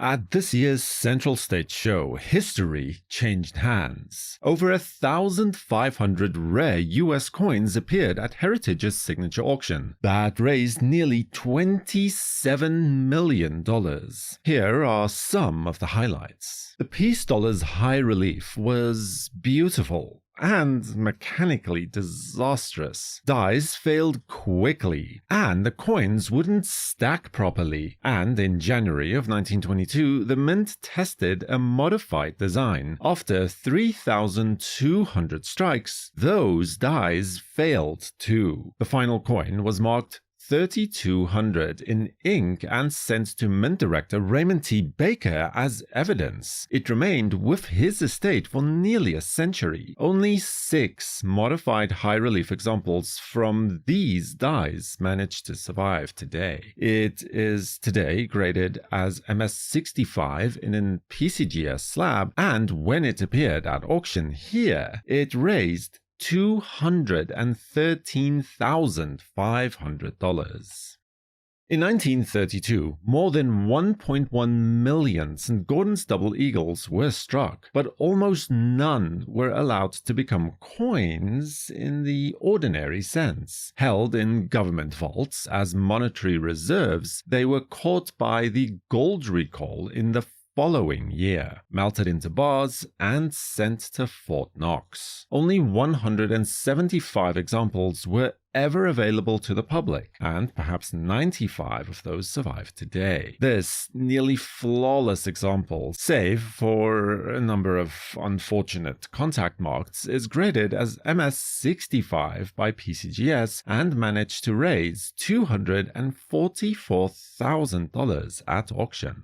At this year's Central State Show, history changed hands. Over 1,500 rare US coins appeared at Heritage's signature auction that raised nearly $27 million. Here are some of the highlights. The Peace Dollar's high relief was beautiful and mechanically disastrous. Dies failed quickly, and the coins wouldn't stack properly. And in January of 1922, the mint tested a modified design. After 3,200 strikes, those dies failed too. The final coin was marked 3,200 in ink and sent to Mint Director Raymond T. Baker as evidence. It remained with his estate for nearly a century. Only 6 modified high-relief examples from these dies managed to survive today. It is today graded as MS65 in an PCGS slab, and when it appeared at auction here, it raised $213,500. In 1932, more than 1.1 million Saint-Gaudens double eagles were struck, but almost none were allowed to become coins in the ordinary sense. Held in government vaults as monetary reserves, they were caught by the gold recall in the following year, melted into bars, and sent to Fort Knox. Only 175 examples were ever available to the public, and perhaps 95 of those survive today. This nearly flawless example, save for a number of unfortunate contact marks, is graded as MS65 by PCGS and managed to raise $244,000 at auction.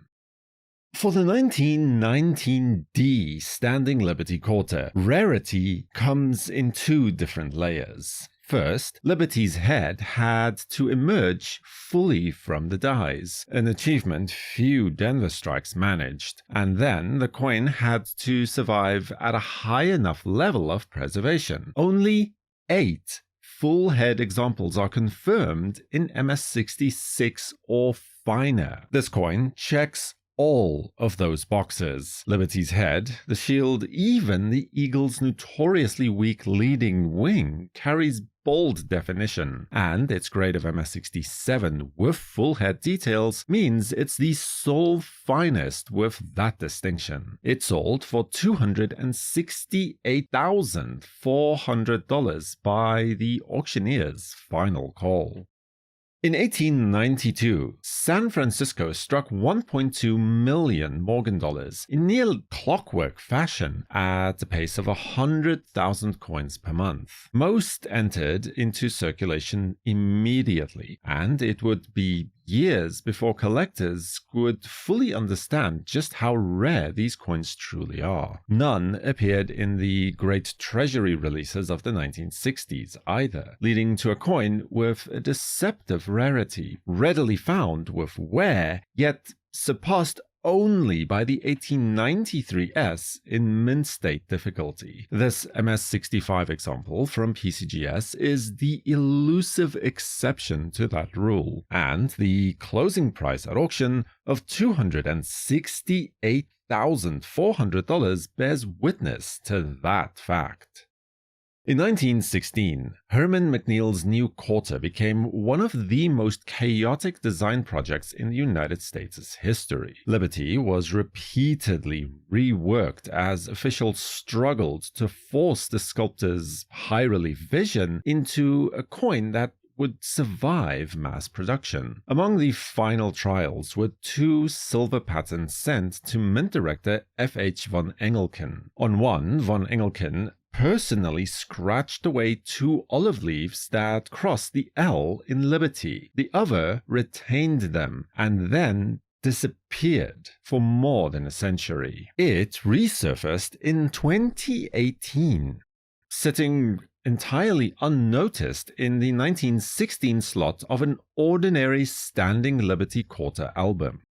For the 1919D Standing Liberty Quarter, rarity comes in 2 different layers. First, Liberty's head had to emerge fully from the dies, an achievement few Denver strikes managed, and then the coin had to survive at a high enough level of preservation. Only 8 full head examples are confirmed in MS66 or finer. This coin checks all of those boxes. Liberty's head, the shield, even the eagle's notoriously weak leading wing carries bold definition, and its grade of MS67 with full head details means it's the sole finest with that distinction. It sold for $268,400 by the auctioneer's final call. In 1892, San Francisco struck 1.2 million Morgan dollars in near clockwork fashion at a pace of 100,000 coins per month. Most entered into circulation immediately, and it would be years before collectors would fully understand just how rare these coins truly are. None appeared in the great treasury releases of the 1960s either, leading to a coin with a deceptive rarity, readily found with wear, yet surpassed only by the 1893S in mint state difficulty. This MS65 example from PCGS is the elusive exception to that rule, and the closing price at auction of $268,400 bears witness to that fact. In 1916, Herman McNeil's new quarter became one of the most chaotic design projects in the United States' history. Liberty was repeatedly reworked as officials struggled to force the sculptor's high-relief vision into a coin that would survive mass production. Among the final trials were 2 silver patents sent to Mint Director F.H. von Engelken. On one, von Engelken personally scratched away 2 olive leaves that crossed the L in Liberty. The other retained them and then disappeared for more than a century. It resurfaced in 2018, sitting entirely unnoticed in the 1916 slot of an ordinary Standing Liberty Quarter album.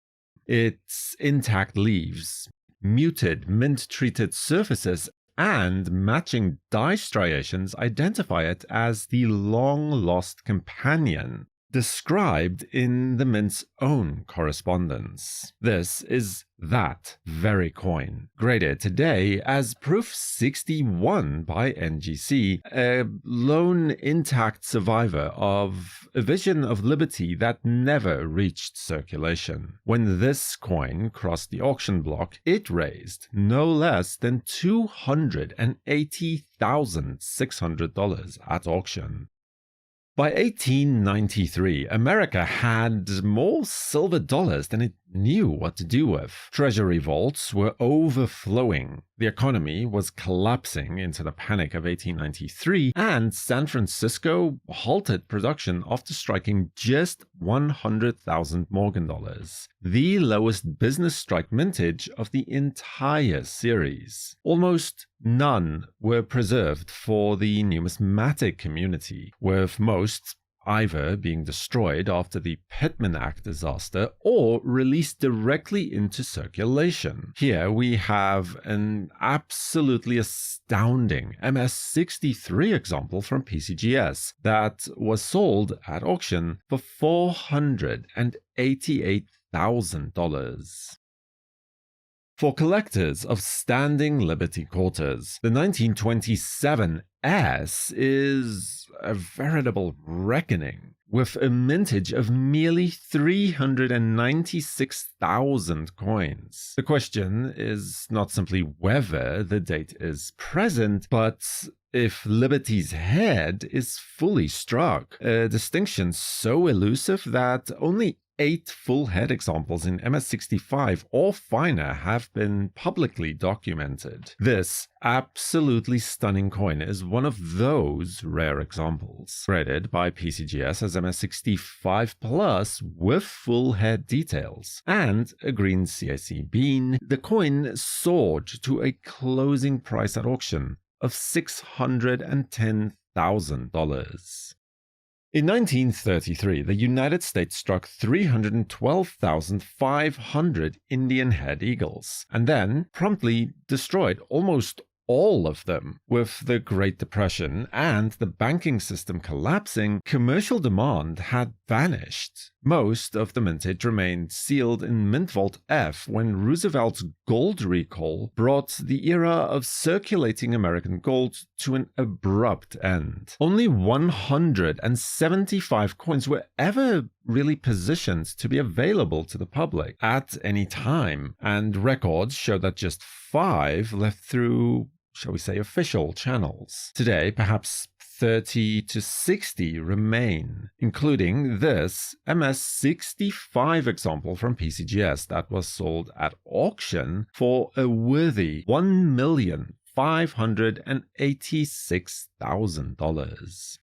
Its intact leaves, muted mint-treated surfaces, and matching dye striations identify it as the long-lost companion described in the mint's own correspondence. This is that very coin, graded today as Proof 61 by NGC, a lone intact survivor of a vision of liberty that never reached circulation. When this coin crossed the auction block, it raised no less than $280,600 at auction. By 1893, America had more silver dollars than it knew what to do with. Treasury vaults were overflowing. The economy was collapsing into the panic of 1893, and San Francisco halted production after striking just 100,000 Morgan dollars, the lowest business strike mintage of the entire series. Almost none were preserved for the numismatic community, with most either being destroyed after the Pittman Act disaster or released directly into circulation. Here we have an absolutely astounding MS-63 example from PCGS that was sold at auction for $488,000. For collectors of standing Liberty quarters, the 1927 S is a veritable reckoning, with a mintage of merely 396,000 coins. The question is not simply whether the date is present, but if Liberty's head is fully struck, a distinction so elusive that only 8 full head examples in MS-65 or finer have been publicly documented. This absolutely stunning coin is one of those rare examples. Graded by PCGS as MS-65 Plus with full head details and a green CIC bean, the coin soared to a closing price at auction of $610,000. In 1933, the United States struck 312,500 Indian head eagles, and then promptly destroyed almost all of them. With the Great Depression and the banking system collapsing, commercial demand had vanished. Most of the mintage remained sealed in Mint Vault F when Roosevelt's gold recall brought the era of circulating American gold to an abrupt end. Only 175 coins were ever really positioned to be available to the public at any time, and records show that just 5 left through, shall we say, official channels. Today, perhaps 30 to 60 remain, including this MS-65 example from PCGS that was sold at auction for a worthy $1,586,000.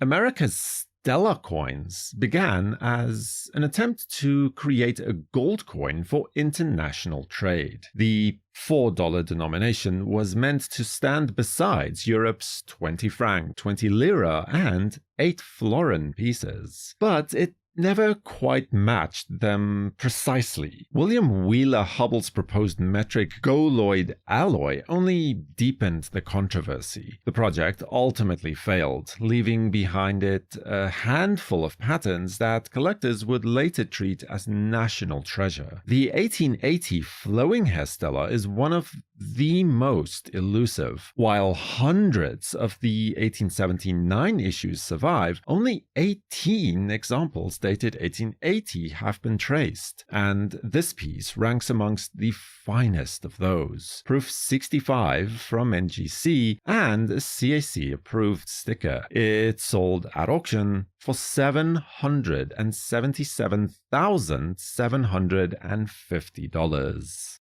America's Stella coins began as an attempt to create a gold coin for international trade. The $4 denomination was meant to stand beside Europe's 20 franc, 20 lira, and 8 florin pieces. But it never quite matched them precisely. William Wheeler Hubbell's proposed metric Goloid alloy only deepened the controversy. The project ultimately failed, leaving behind it a handful of patterns that collectors would later treat as national treasure. The 1880 Flowing Hair Stella is one of the most elusive. While hundreds of the 1879 issues survive, only 18 examples dated 1880 have been traced, and this piece ranks amongst the finest of those. Proof 65 from NGC and a CAC-approved sticker. It sold at auction for $777,750.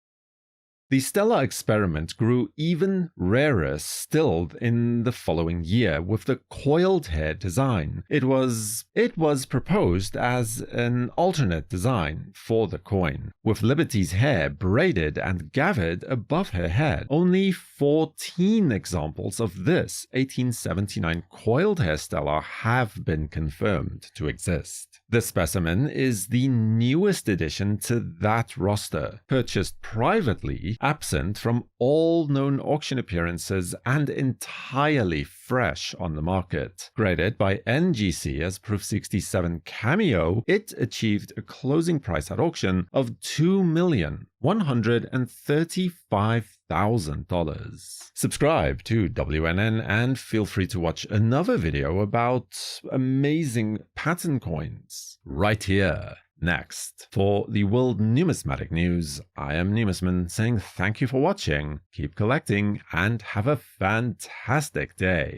The Stella experiment grew even rarer still in the following year with the coiled hair design. It was proposed as an alternate design for the coin, with Liberty's hair braided and gathered above her head. Only 14 examples of this 1879 coiled hair Stella have been confirmed to exist. The specimen is the newest addition to that roster, purchased privately, absent from all known auction appearances, and entirely fresh on the market. Graded by NGC as Proof 67 Cameo, it achieved a closing price at auction of $2,135,000. Subscribe to WNN and feel free to watch another video about amazing pattern coins right here next. For the World Numismatic News, I am Numisman saying thank you for watching, keep collecting, and have a fantastic day.